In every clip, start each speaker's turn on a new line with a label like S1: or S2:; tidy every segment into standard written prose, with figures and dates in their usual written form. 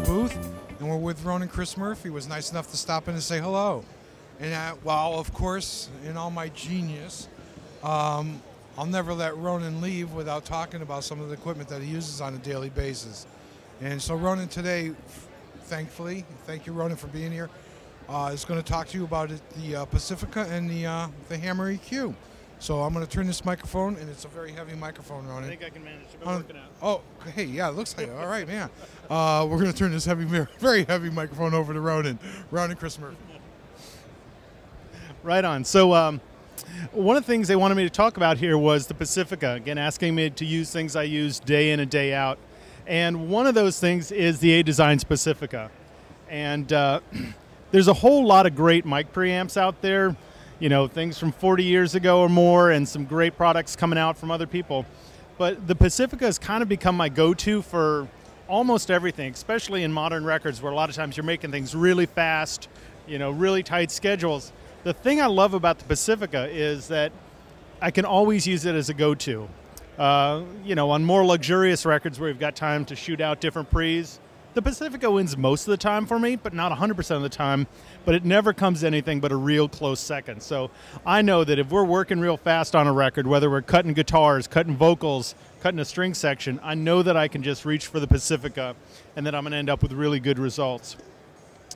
S1: booth, and we're with Ronan Chris Murphy. Was nice enough to stop in and say hello. And well, of course, in all my genius, I'll never let Ronan leave without talking about some of the equipment that he uses on a daily basis. And so Ronan today, thankfully, thank you Ronan for being here, is going to talk to you about the Pacifica and the Hammer EQ. So I'm going to turn this microphone, and it's a very heavy microphone, Ronan.
S2: I think I can manage. I've been working out.
S1: Oh, hey, yeah, it looks like it. All right, man. We're going to turn this very heavy microphone over to Ronan. Ronan Chris Murphy.
S2: Right on. So one of the things they wanted me to talk about here was the Pacifica. Again, asking me to use things I use day in and day out. And one of those things is the A-Designs Pacifica. And there's a whole lot of great mic preamps out there. You know, things from 40 years ago or more, and some great products coming out from other people. But the Pacifica has kind of become my go-to for almost everything, especially in modern records where a lot of times you're making things really fast, you know, really tight schedules. The thing I love about the Pacifica is that I can always use it as a go-to. You know, on more luxurious records where you've got time to shoot out different pre's, the Pacifica wins most of the time for me, but not 100% of the time. But it never comes to anything but a real close second. So I know that if we're working real fast on a record, whether we're cutting guitars, cutting vocals, cutting a string section, I know that I can just reach for the Pacifica and that I'm going to end up with really good results.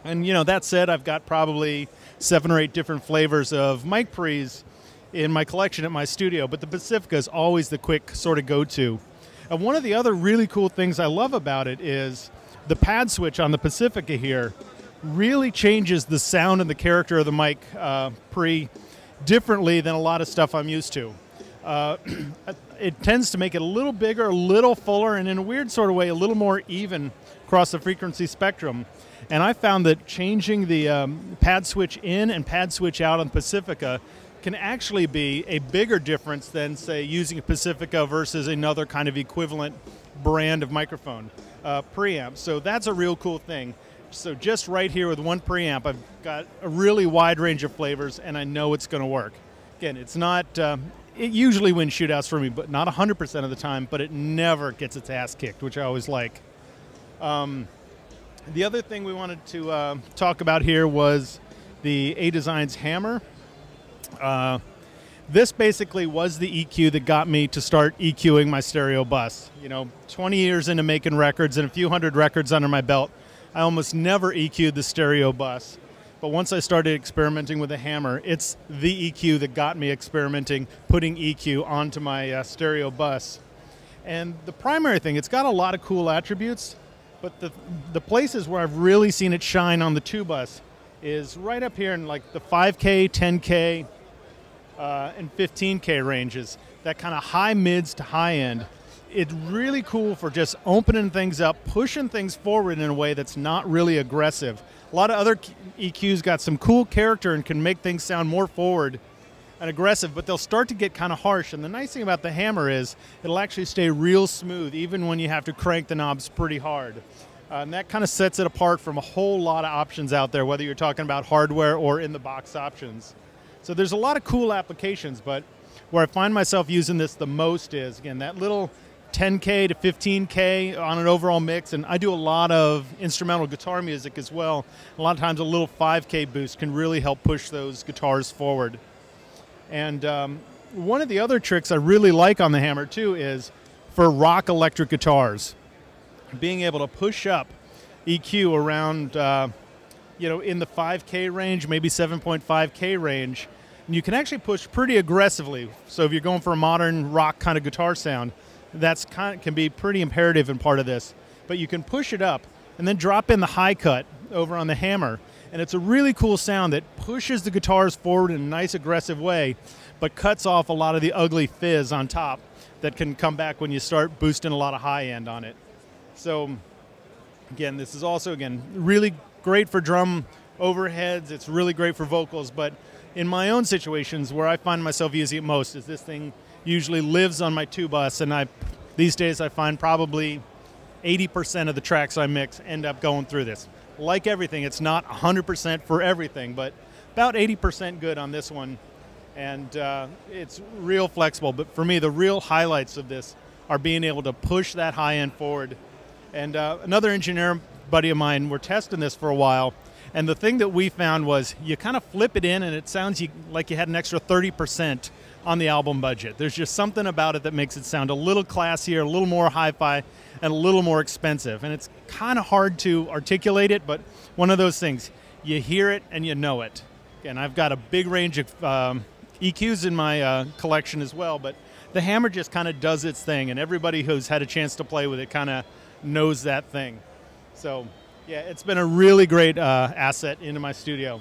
S2: And, you know, that said, I've got probably 7 or 8 different flavors of mic pre's in my collection at my studio, but the Pacifica is always the quick sort of go-to. And one of the other really cool things I love about it is the pad switch on the Pacifica here really changes the sound and the character of the mic pre differently than a lot of stuff I'm used to. It tends to make it a little bigger, a little fuller, and in a weird sort of way, a little more even across the frequency spectrum. And I found that changing the pad switch in and pad switch out on the Pacifica can actually be a bigger difference than, say, using a Pacifica versus another kind of equivalent brand of microphone preamp. So that's a real cool thing. So just right here with one preamp, I've got a really wide range of flavors, and I know it's going to work. Again, it's not, it usually wins shootouts for me, but not 100% of the time, but it never gets its ass kicked, which I always like. The other thing we wanted to talk about here was the A-Designs Hammer. This basically was the EQ that got me to start EQing my stereo bus. You know, 20 years into making records and a few hundred records under my belt, I almost never EQ'd the stereo bus. But once I started experimenting with the Hammer, it's the EQ that got me experimenting, putting EQ onto my stereo bus. And the primary thing, it's got a lot of cool attributes, but the places where I've really seen it shine on the 2-bus is right up here in like the 5K, 10K, and 15K ranges, that kind of high mids to high end. It's really cool for just opening things up, pushing things forward in a way that's not really aggressive. A lot of other EQs got some cool character and can make things sound more forward and aggressive, but they'll start to get kind of harsh. And the nice thing about the Hammer is it'll actually stay real smooth even when you have to crank the knobs pretty hard. And that kind of sets it apart from a whole lot of options out there, whether you're talking about hardware or in-the-box options. So there's a lot of cool applications, but where I find myself using this the most is, again, that little 10K to 15K on an overall mix, and I do a lot of instrumental guitar music as well. A lot of times a little 5K boost can really help push those guitars forward. And one of the other tricks I really like on the Hammer too is for rock electric guitars. Being able to push up EQ around you know, in the 5K range, maybe 7.5K range, and you can actually push pretty aggressively. So if you're going for a modern rock kind of guitar sound, that's can be pretty imperative in part of this. But you can push it up and then drop in the high cut over on the Hammer, and it's a really cool sound that pushes the guitars forward in a nice aggressive way, but cuts off a lot of the ugly fizz on top that can come back when you start boosting a lot of high end on it. So again, this is also, again, really great for drum overheads. It's really great for vocals, but in my own situations where I find myself using it most is this thing usually lives on my 2-bus, and these days I find probably 80% of the tracks I mix end up going through this. Like everything, it's not 100% for everything, but about 80% good on this one, and it's real flexible. But for me, the real highlights of this are being able to push that high end forward. And another engineer buddy of mine were testing this for a while, and the thing that we found was you kind of flip it in and it sounds like you had an extra 30% on the album budget. There's just something about it that makes it sound a little classier, a little more hi-fi, and a little more expensive. And it's kind of hard to articulate it, but one of those things, you hear it and you know it. And I've got a big range of EQs in my collection as well, but the hammer just kind of does its thing, and everybody who's had a chance to play with it kind of knows that thing. So yeah, it's been a really great asset into my studio.